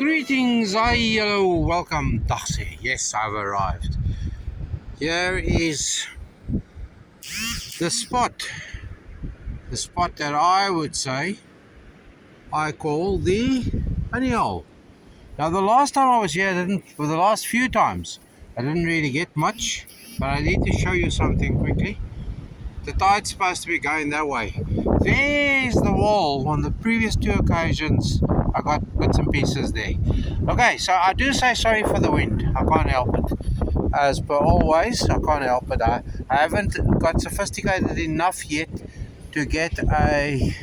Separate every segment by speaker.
Speaker 1: Greetings, hello, welcome, Vossie. Yes, I've arrived. Here is the spot that I would say I call the penny hole. Now, the last time I was here, for the last few times, I didn't really get much, but I need to show you something quickly. The tide's supposed to be going that way. There's the wall. On the previous two occasions, I got bits and pieces there. Okay, so I do say sorry for the wind. I can't help it. As per always, I can't help it. I haven't got sophisticated enough yet to get a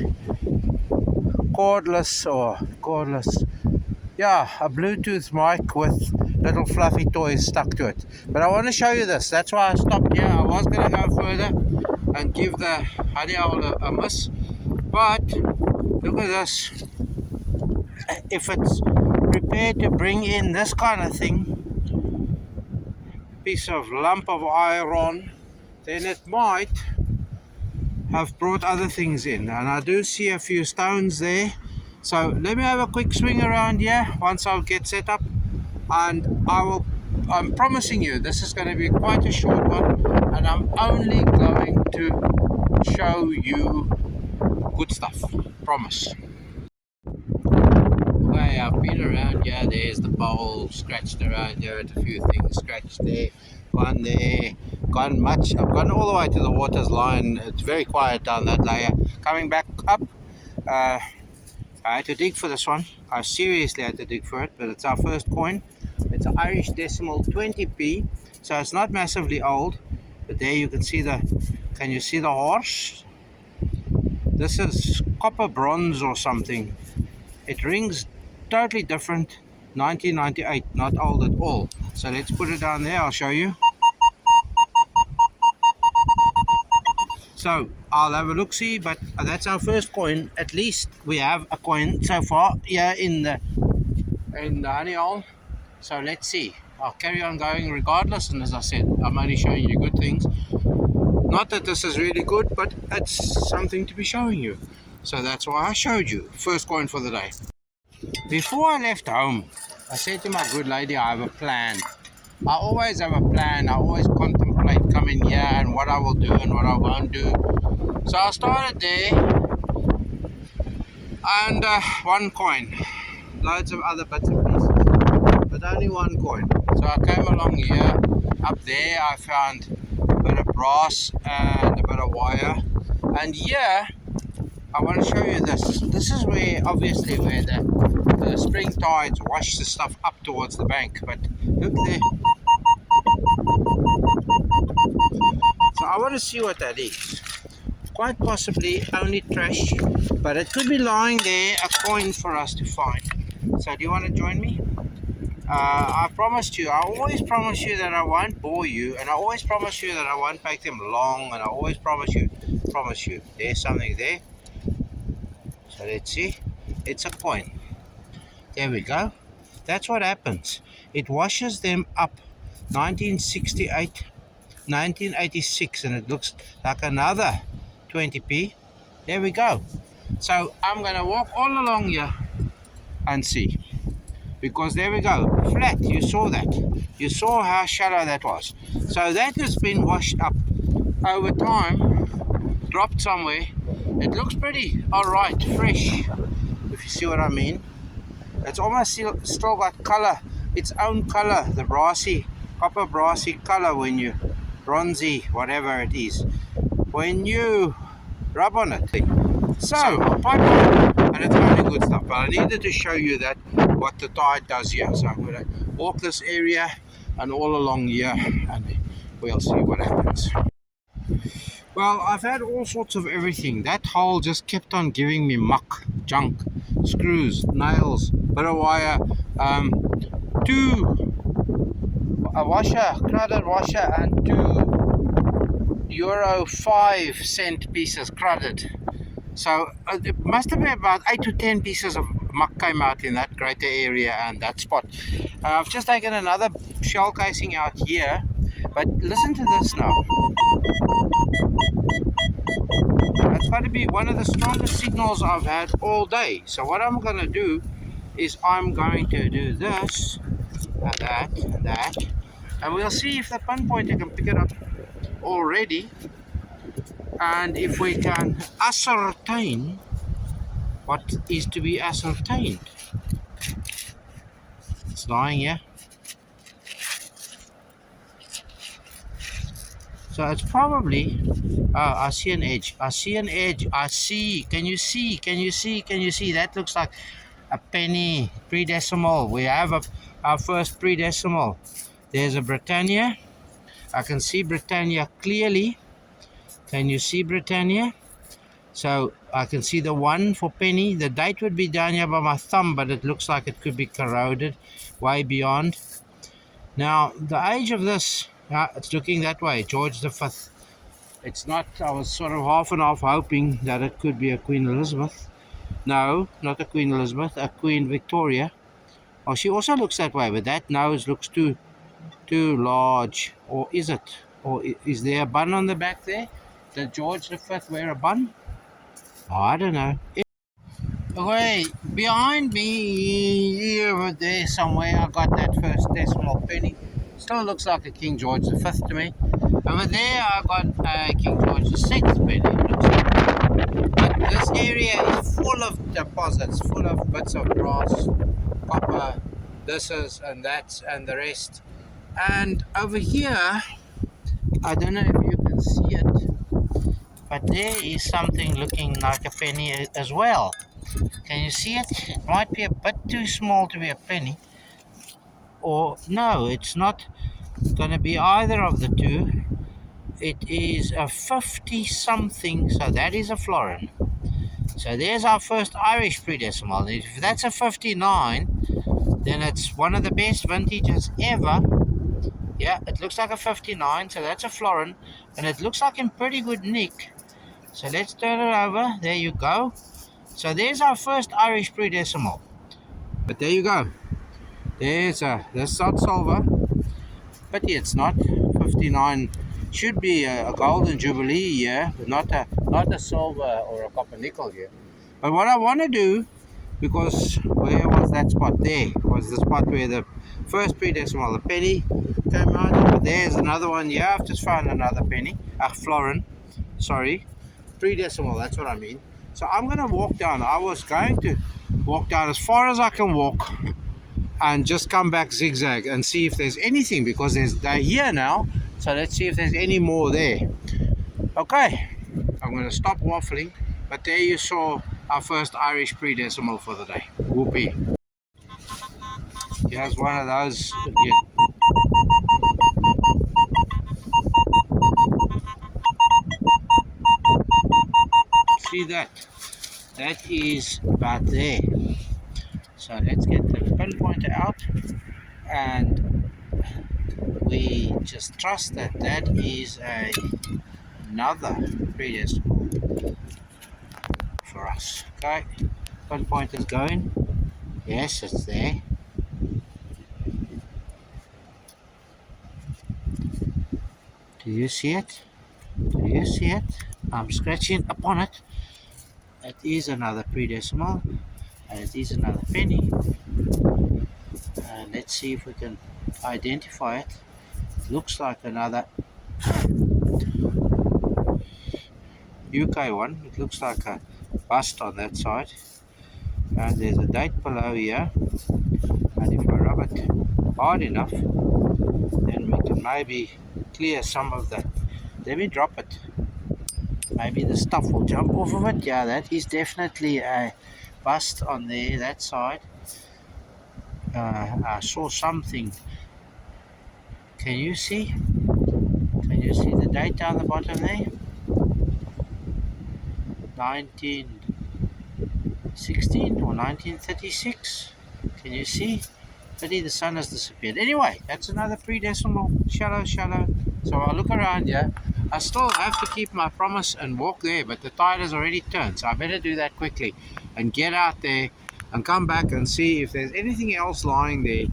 Speaker 1: a Bluetooth mic with little fluffy toys stuck to it. But I want to show you this. That's why I stopped here. I was going to go further and give the honey owl a miss, but look at this. If it's prepared to bring in this kind of thing, piece of lump of iron, then it might have brought other things in. And I do see a few stones there, so let me have a quick swing around here once I get set up, and I'm promising you this is going to be quite a short one, and I'm only going to show you good stuff, promise. Okay, I've been around here. There's the bowl, scratched around here at a few things, scratched there, gone there, gone much. I've gone all the way to the water's line. It's very quiet down that layer. Coming back up, I had to dig for this one. I seriously had to dig for it, but it's our first coin. It's an Irish decimal 20p, so it's not massively old. But there you can see can you see the horse? This is copper bronze or something. It rings totally different. 1998, not old at all. So let's put it down there, I'll show you. So I'll have a look-see, but that's our first coin. At least we have a coin so far here in the honey hole. So let's see. I'll carry on going regardless, and as I said, I'm only showing you good things. Not that this is really good, but it's something to be showing you. So that's why I showed you. First coin for the day. Before I left home, I said to my good lady, I have a plan. I always have a plan. I always contemplate coming here and what I will do and what I won't do. So I started there, and one coin. Loads of other bits and pieces, but only one coin. So I came along here. Up there I found a bit of brass and a bit of wire. And here I want to show you this. This is where, obviously, where the spring tides wash the stuff up towards the bank. But look there. So I want to see what that is. Quite possibly only trash, but it could be lying there, a coin for us to find. So do you want to join me? I promised you, I always promise you that I won't bore you, and I always promise you that I won't make them long, and I always promise you, there's something there. So let's see, it's a coin. There we go. That's what happens. It washes them up. 1968, 1986, and it looks like another 20p. There we go. So I'm going to walk all along here and see. Because there we go, flat, you saw that. You saw how shallow that was. So that has been washed up over time, dropped somewhere. It looks pretty alright, fresh, if you see what I mean. It's almost still got colour, its own colour, the brassy, copper brassy colour when you, bronzy, whatever it is, when you rub on it. So I'll pipe on, and it's only good stuff, but I needed to show you that what the tide does here. So I'm going to walk this area and all along here, and we'll see what happens. Well, I've had all sorts of everything. That hole just kept on giving me muck, junk, screws, nails, bit of wire, a washer, crudded washer, and €5 pieces crudded. So it must have been about 8 to 10 pieces of muck came out in that greater area and that spot. I've just taken another shell casing out here, but listen to this now. That's got to be one of the strongest signals I've had all day. So what I'm going to do is I'm going to do this and that and that, and we'll see if the pinpointer can pick it up already, and if we can ascertain what is to be ascertained. It's lying here. So it's probably, I see an edge. I see an edge. I see. Can you see? Can you see? Can you see? That looks like a penny pre-decimal. We have our first pre-decimal. There's a Britannia. I can see Britannia clearly. Can you see Britannia? So I can see the 1 for penny. The date would be down here by my thumb, but it looks like it could be corroded way beyond. Now, the age of this, it's looking that way, George V. It's not, I was sort of half and half hoping that it could be a Queen Elizabeth. No, not a Queen Elizabeth, a Queen Victoria. Oh, she also looks that way, but that nose looks too large. Or is it? Or is there a bun on the back there? Did George V wear a bun? Oh, I don't know. Okay, behind me, over there somewhere, I got that first decimal penny. Still looks like a King George V to me. Over there, I got a King George VI penny. But this area is full of deposits, full of bits of brass, copper, thises and that's and the rest. And over here, I don't know if you can see it, but there is something looking like a penny as well. Can you see it? It might be a bit too small to be a penny. Or no, it's not going to be either of the two. It is a 50 something, so that is a florin. So there's our first Irish pre-decimal. If that's a 59, then it's one of the best vintages ever. Yeah, it looks like a 59, so that's a florin, and it looks like in pretty good nick. So let's turn it over. There you go. So there's our first Irish pre-decimal. But there you go. There's this not silver, but it's not. 59 should be a golden jubilee year, but not a silver or a copper nickel year. But what I want to do, because where was that spot? There was the spot where the first pre-decimal, the penny, came out. But there's another one here. I've just found another penny, a florin. Sorry, pre-decimal. That's what I mean. So I'm going to walk down. I was going to walk down as far as I can walk and just come back zigzag and see if there's anything, because they're here now. So let's see if there's any more there. Okay, I'm going to stop waffling. But there you saw our first Irish pre-decimal for the day. Whoopee. Here's one of those again. See that? That is about there. So let's get the pinpointer out, and we just trust that that is another pre-decimal for us. Okay, pinpointer's going. Yes, it's there. Do you see it? Do you see it? I'm scratching upon it. It is another pre-decimal, and it is another penny. Let's see if we can identify it. Looks like another UK one. It looks like a bust on that side, and there's a date below here, and if I rub it hard enough, then we can maybe clear some of that. Let me drop it. Maybe the stuff will jump off of it. Yeah, that is definitely a bust on there, that side. I saw something. Can you see? Can you see the date down the bottom there? 1916 or 1936. Can you see? Pity the sun has disappeared. Anyway, that's another pre-decimal. Shallow. So I'll look around here. I still have to keep my promise and walk there, but the tide has already turned, so I better do that quickly and get out there and come back and see if there's anything else lying there.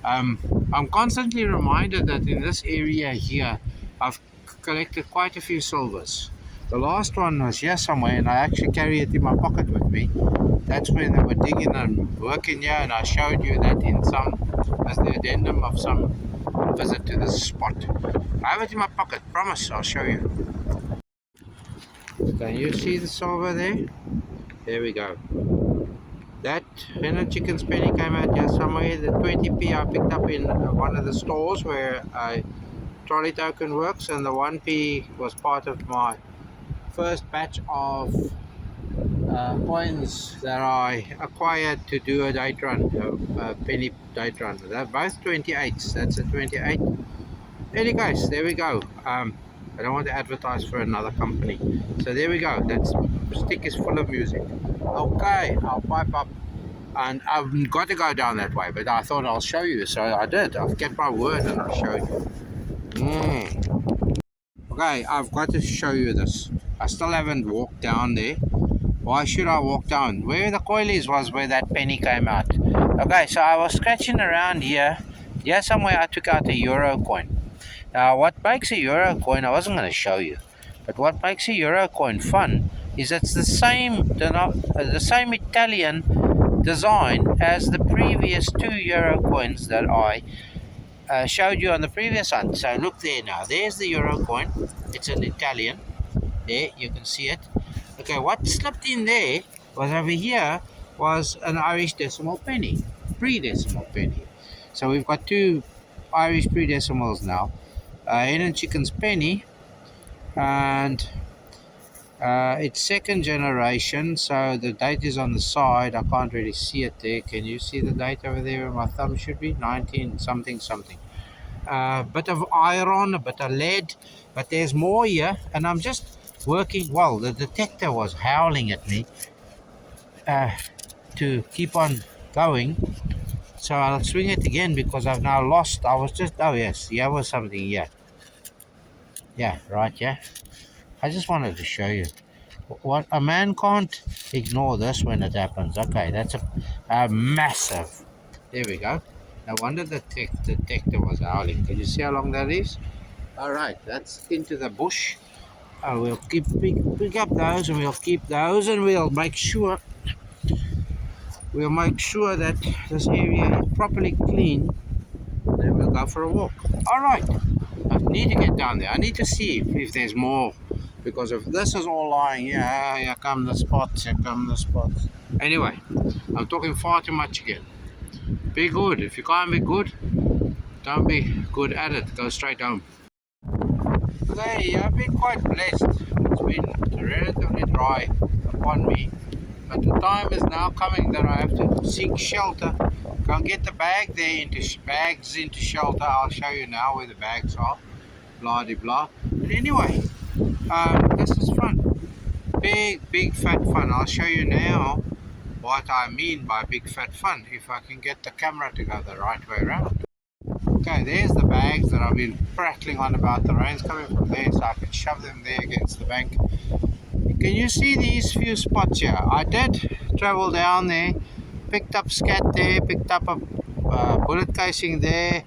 Speaker 1: I'm constantly reminded that in this area here I've collected quite a few silvers. The last one was here somewhere, and I actually carry it in my pocket with me. That's when they were digging and working here, and I showed you that in some as the addendum of some visit to this spot. I have it in my pocket, promise I'll show you. Can you see the silver there? There we go. That hen and chicken's penny came out here somewhere. The 20p I picked up in one of the stores where a trolley token works, and the 1p was part of my first batch of coins that I acquired to do a date run, a penny date run. They're both 28s. That's a 28. Any guys, there we go. I don't want to advertise for another company. So there we go. That stick is full of music. Okay, I'll pipe up. And I've got to go down that way, but I thought I'll show you. So I did. I've kept my word and I'll show you. Okay, I've got to show you this. I still haven't walked down there. Why should I walk down? Where the coilies was where that penny came out. Okay, so I was scratching around here. Here somewhere I took out a euro coin. Now what makes a euro coin, I wasn't going to show you, but what makes a euro coin fun is it's the same Italian design as the previous 2 euro coins that I showed you on the previous one. So look there now, there's the euro coin. It's an Italian. There, you can see it. Okay, what slipped in there was over here was an Irish decimal penny, pre-decimal penny. So we've got 2 Irish pre-decimals now. Hen and chicken's penny, and it's second generation, so the date is on the side. I can't really see it there. Can you see the date over there where my thumb should be? 19 something something. Bit of iron, a bit of lead, but there's more here, and I'm just working. Well, the detector was howling at me to keep on going, so I'll swing it again because I've now lost. I was just, oh yes, here was something here. Yeah, right, yeah. I just wanted to show you. What a man can't ignore this when it happens. Okay, that's a massive. There we go. No wonder the detector was howling. Can you see how long that is? All right, that's into the bush. We'll pick up those, and we'll keep those, and we'll make sure that this area is properly clean. Then we'll go for a walk. All right. I need to get down there. I need to see if there's more, because if this is all lying here, here come the spots, here come the spots. Anyway, I'm talking far too much again. Be good. If you can't be good, don't be good at it. Go straight home. Today I've been quite blessed. It's been relatively dry upon me, but the time is now coming that I have to seek shelter. Go and get the bag there bags into shelter. I'll show you now where the bags are. Blah de blah. But anyway, this is fun. Big fat fun. I'll show you now what I mean by big fat fun, if I can get the camera to go the right way around. Okay, there's the bags that I've been prattling on about. The rain's coming from there, so I can shove them there against the bank. Can you see these few spots here? I did travel down there, picked up scat there, picked up a bullet casing there,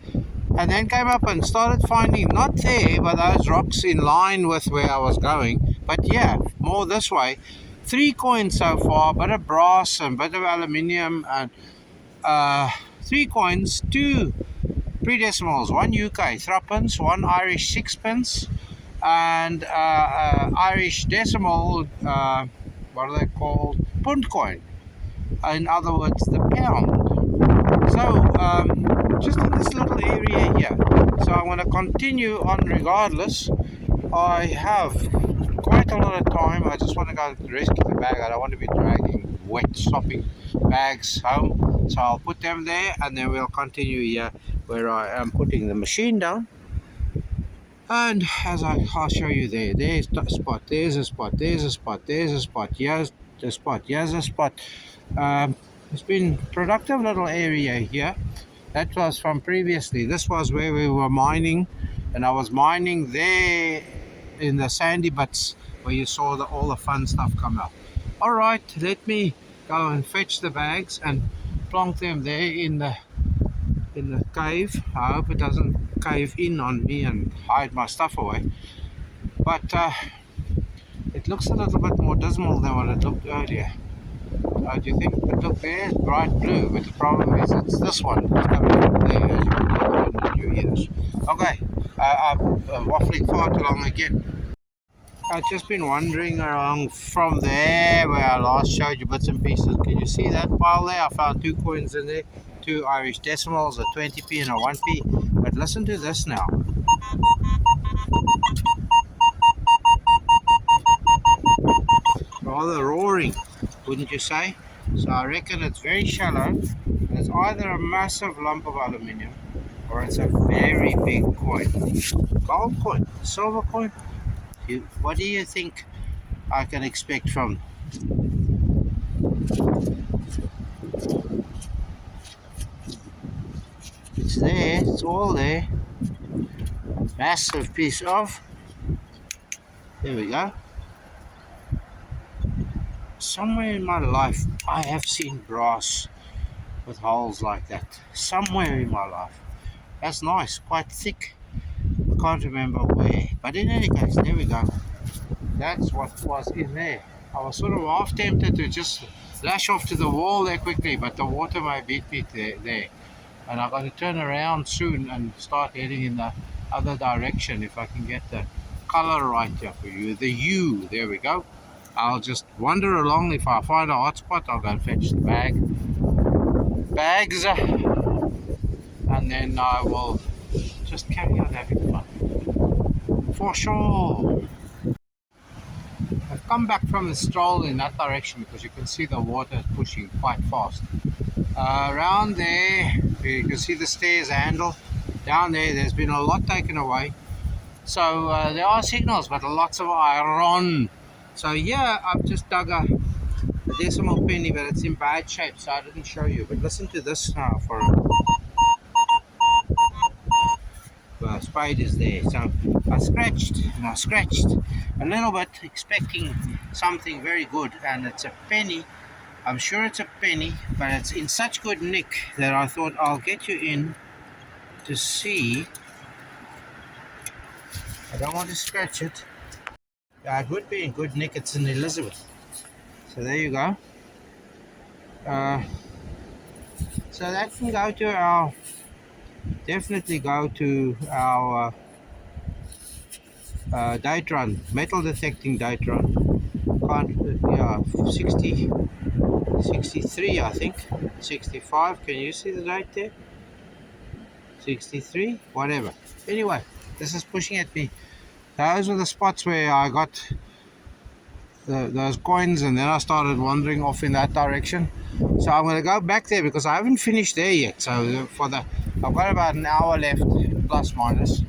Speaker 1: and then came up and started finding, not there, but those rocks in line with where I was going, but yeah, more this way. 3 coins so far, a bit of brass and a bit of aluminium, and 3 coins, 2 pre-decimals, 1 UK threepence, 1 Irish sixpence, and Irish decimal, what are they called? Punt coin. In other words, the pound. So, just in this little area here. So I'm going to continue on regardless. I have quite a lot of time. I just want to go rescue the bag. I don't want to be dragging wet, sopping bags home. So I'll put them there, and then we'll continue here where I am putting the machine down. And as I'll show you there's the spot, there's a spot, there's a spot, there's a spot, here's the spot, here's a spot. It's been productive little area here. That was from previously. This was where we were mining, and I was mining there in the sandy bits where you saw all the fun stuff come out. All right, let me go and fetch the bags and plonk them there in the cave. I hope it doesn't cave in on me and hide my stuff away, but it looks a little bit more dismal than what it looked earlier. How do you think? But look, there's bright blue, but the problem is it's this one. It's coming from there, as you can hear your ears. Okay, I'm waffling far too long again. I've just been wandering around from there where I last showed you bits and pieces. Can you see that pile there? I found 2 coins in there, 2 Irish decimals, a 20p and a 1p. But listen to this now. Rather roaring, wouldn't you say? So I reckon it's very shallow. It's either a massive lump of aluminium or it's a very big coin. Gold coin, silver coin. What do you think I can expect from? It's there, it's all there. Massive piece of. There we go. Somewhere in my life I have seen brass with holes like that. Somewhere in my life. That's nice, quite thick. I can't remember where. But in any case, there we go. That's what was in there. I was sort of half tempted to just lash off to the wall there quickly, but the water may beat me there. And I've got to turn around soon and start heading in the other direction if I can get the color right here for you. The U, there we go. I'll just wander along. If I find a hot spot, I'll go and fetch the bags, and then I will just carry on having fun. For sure. I've come back from the stroll in that direction because you can see the water is pushing quite fast. Around there, you can see the stairs handle. Down there, there's been a lot taken away. So there are signals, but lots of iron. So yeah, I've just dug a decimal penny, but it's in bad shape, so I didn't show you. But listen to this now for the spade is there. So I scratched and I scratched a little bit, expecting something very good, and it's a penny. I'm sure it's a penny, but it's in such good nick that I thought I'll get you in to see. I don't want to scratch it. Yeah, it would be in good nick. It's an Elizabeth. So there you go. So that can go to our, definitely go to our date run, metal detecting date run. Yeah, 60, 63 I think, 65. Can you see the date there? 63, whatever. Anyway, this is pushing at me. Those were the spots where I got those coins, and then I started wandering off in that direction. So I'm going to go back there because I haven't finished there yet. So I've got about an hour left, plus minus.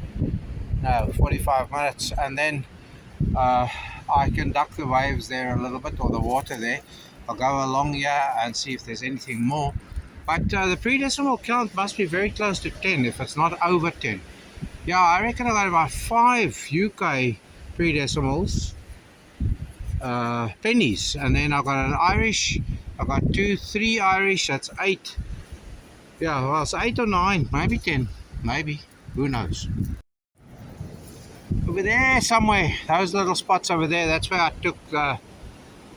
Speaker 1: No, 45 minutes, and then I can duck the waves there a little bit, or the water there. I'll go along here and see if there's anything more. But the pre-decimal count must be very close to 10, if it's not over 10. Yeah, I reckon I got about 5 UK pre-decimals, pennies, and then I've got an Irish. I've got 2, 3 Irish. That's 8. Yeah, well, it's 8 or 9, maybe 10, maybe. Who knows? Over there somewhere, those little spots over there, that's where I took the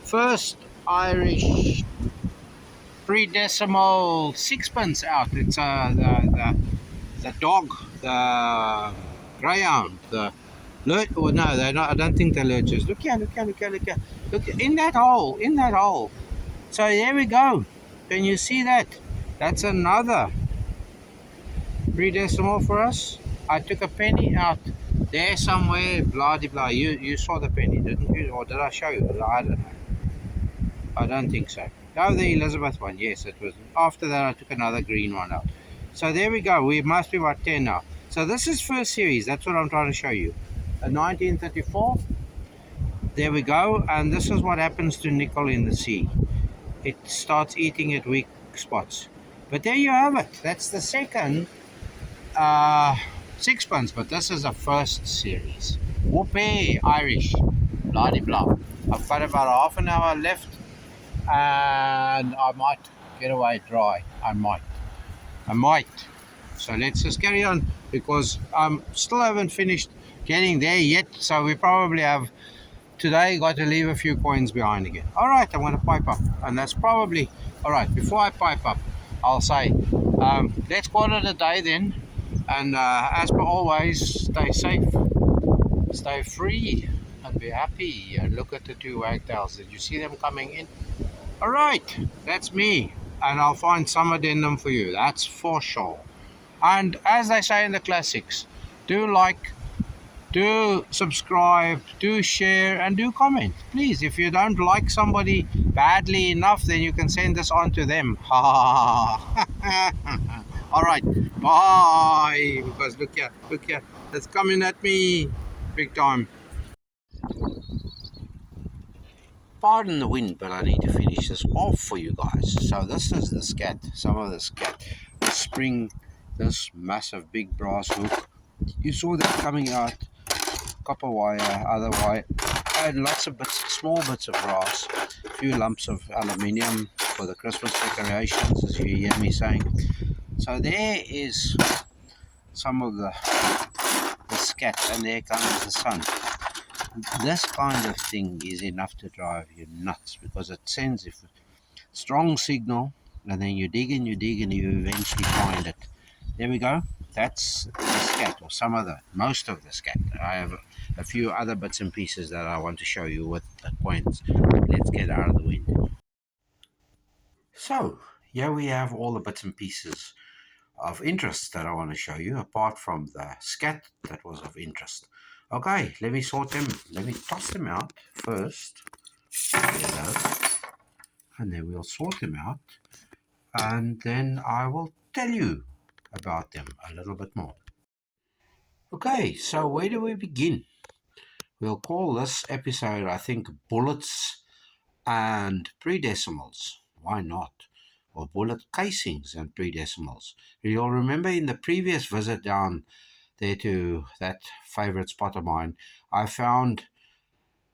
Speaker 1: first Irish pre-decimal sixpence out. It's the dog, the greyhound, the lurch. Oh no, they're not. I don't think they're lurchers. Look here, look here, look here, look here. Look in that hole, in that hole. So there we go. Can you see that? That's another pre-decimal for us. I took a penny out there somewhere, blah de blah. You saw the penny, didn't you? Or did I show you? I don't know. I don't think so. Oh, the Elizabeth one. Yes, it was. After that, I took another green one out. So there we go. We must be about 10 now. So this is first series. That's what I'm trying to show you. A 1934. There we go. And this is what happens to nickel in the sea. It starts eating at weak spots. But there you have it. That's the second sixpence. But this is the first series. Whoopee, Irish. Blah de blah. I've got about half an hour left. And I might get away dry. I might. So let's just carry on, because I still haven't finished getting there yet. So we probably have today got to leave a few coins behind again. All right, I'm going to pipe up, and that's probably all right. Before I pipe up, I'll say, let's call it a day then. And as per always, stay safe, stay free, and be happy. And look at the two wagtails. Did you see them coming in? All right, that's me, and I'll find some addendum for you. That's for sure. And as they say in the classics, do like, do subscribe, do share, and do comment. Please, if you don't like somebody badly enough, then you can send this on to them. Ha! All right, bye. Because look here, it's coming at me, big time. Pardon the wind, but I need to finish this off for you guys. So this is the scat, some of the scat. The spring, this massive big brass hook. You saw that coming out. Copper wire, other wire, and lots of bits, small bits of brass, a few lumps of aluminium for the Christmas decorations, as you hear me saying. So there is some of the scat, and there comes the sun. This kind of thing is enough to drive you nuts because it sends a strong signal, and then you dig and you eventually find it. There we go. That's the scat, or most of the scat. I have a few other bits and pieces that I want to show you with the coins. Let's get out of the wind. So, here we have all the bits and pieces of interest that I want to show you, apart from the scat that was of interest. Okay, let me sort them. Let me toss them out first. There we go. And then we'll sort them out. And then I will tell you about them a little bit more. Okay, so where do we begin? We'll call this episode, I think, Bullets and Pre-Decimals. Why not? Or Bullet Casings and Pre-Decimals. You'll remember in the previous visit down there to that favorite spot of mine, I found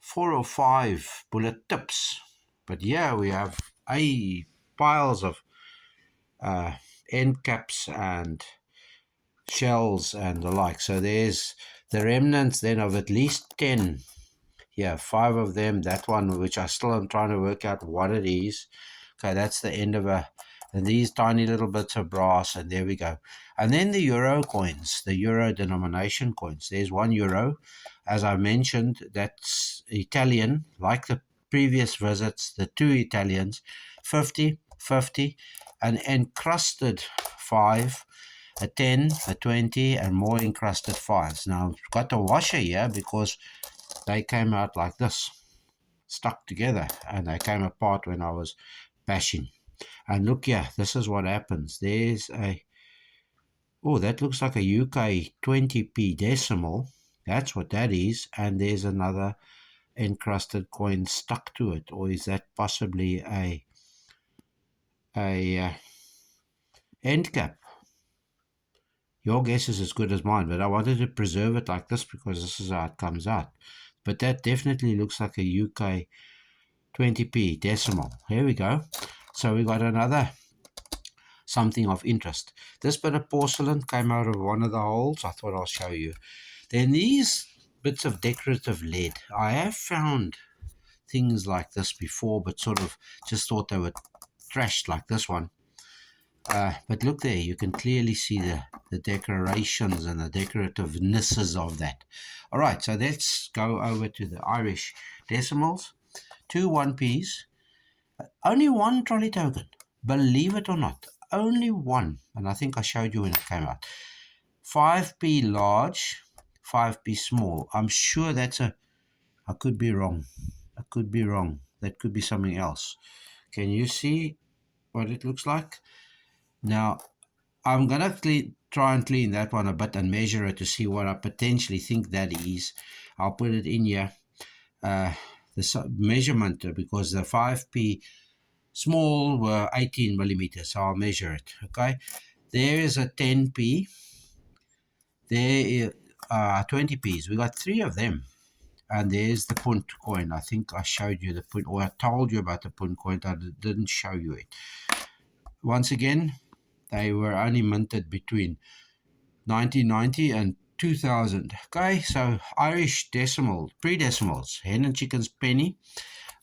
Speaker 1: 4 or 5 bullet tips. But here we have piles of end caps and shells and the like. So there's the remnants then of at least 10. Yeah, 5 of them. That one, which I still am trying to work out what it is. Okay, that's the end of and these tiny little bits of brass, and there we go. And then the euro coins, the euro denomination coins. There's €1. As I mentioned, that's Italian, like the previous visits, the 2 Italians, 50, 50, an encrusted 5, a 10, a 20, and more encrusted 5s. Now, I've got the washer here because they came out like this, stuck together, and they came apart when I was bashing. And look here, this is what happens. There's that looks like a UK 20p decimal. That's what that is. And there's another encrusted coin stuck to it. Or is that possibly a end cap? Your guess is as good as mine, but I wanted to preserve it like this because this is how it comes out. But that definitely looks like a UK 20p decimal. Here we go. So we got another something of interest. This bit of porcelain came out of one of the holes. I thought I'll show you. Then these bits of decorative lead. I have found things like this before, but sort of just thought they were trashed like this one. But look there, you can clearly see the decorations and the decorativenesses of that. All right, so let's go over to the Irish decimals. 2 1p's, only 1 trolley token, believe it or not, only 1, and I think I showed you when it came out. 5p large, 5p small. I'm sure that's I could be wrong. That could be something else. Can you see what it looks like? Now, I'm going to try and clean that one a bit and measure it to see what I potentially think that is. I'll put it in here, the measurement, because the 5p small were 18 millimeters, so I'll measure it. Okay, there is a 10p, there are 20p's. We got 3 of them. And there's the punt coin. I think I showed you the punt, or I told you about the punt coin. I didn't show you it. Once again, they were only minted between 1990 and 2000. Okay, so Irish decimal, pre-decimals, hen and chickens penny.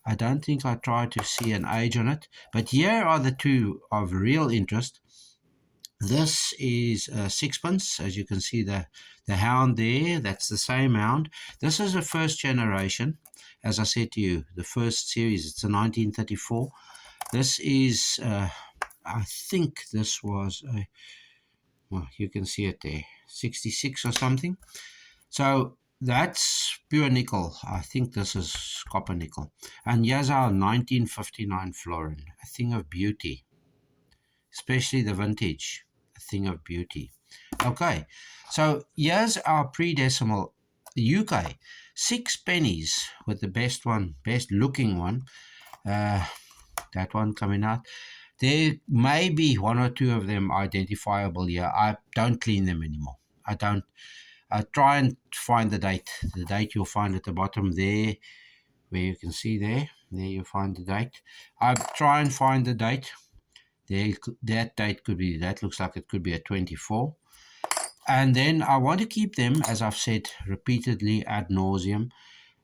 Speaker 1: I don't think I tried to see an age on it, but here are the two of real interest. This is sixpence, as you can see the hound there, that's the same hound. This is the first generation, as I said to you, the first series, it's a 1934. This is, I think this was, well, you can see it there, 66 or something. So that's pure nickel. I think this is copper nickel. And here's our 1959 florin, a thing of beauty, especially the vintage, a thing of beauty. Okay, so here's our pre-decimal UK. 6 pennies with the best one, best looking one. That one coming out. There may be one or two of them identifiable here. I don't clean them anymore. I don't. I try and find the date. The date you'll find at the bottom there, where you can see there. There you find the date. I try and find the date. There, that date could be, that looks like it could be a 24. And then I want to keep them, as I've said repeatedly ad nauseum,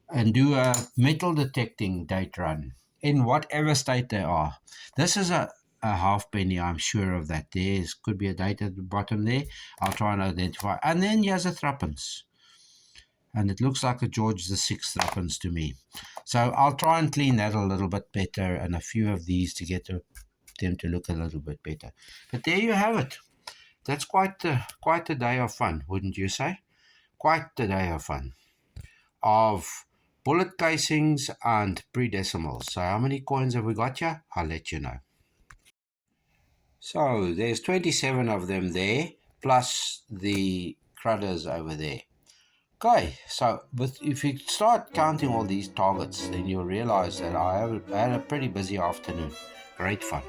Speaker 1: and do a metal detecting date run in whatever state they are. This is a halfpenny, I'm sure of that. There could be a date at the bottom there. I'll try and identify. And then here's a threepence. And it looks like a George VI threepence to me. So I'll try and clean that a little bit better and a few of these to get them to look a little bit better. But there you have it. That's quite a day of fun, wouldn't you say? Quite a day of fun. Of bullet casings and pre-decimals. So how many coins have we got here? I'll let you know. So there's 27 of them there, plus the crudders over there. Okay, so if you start counting all these targets, then you'll realize that I had a pretty busy afternoon. Great fun.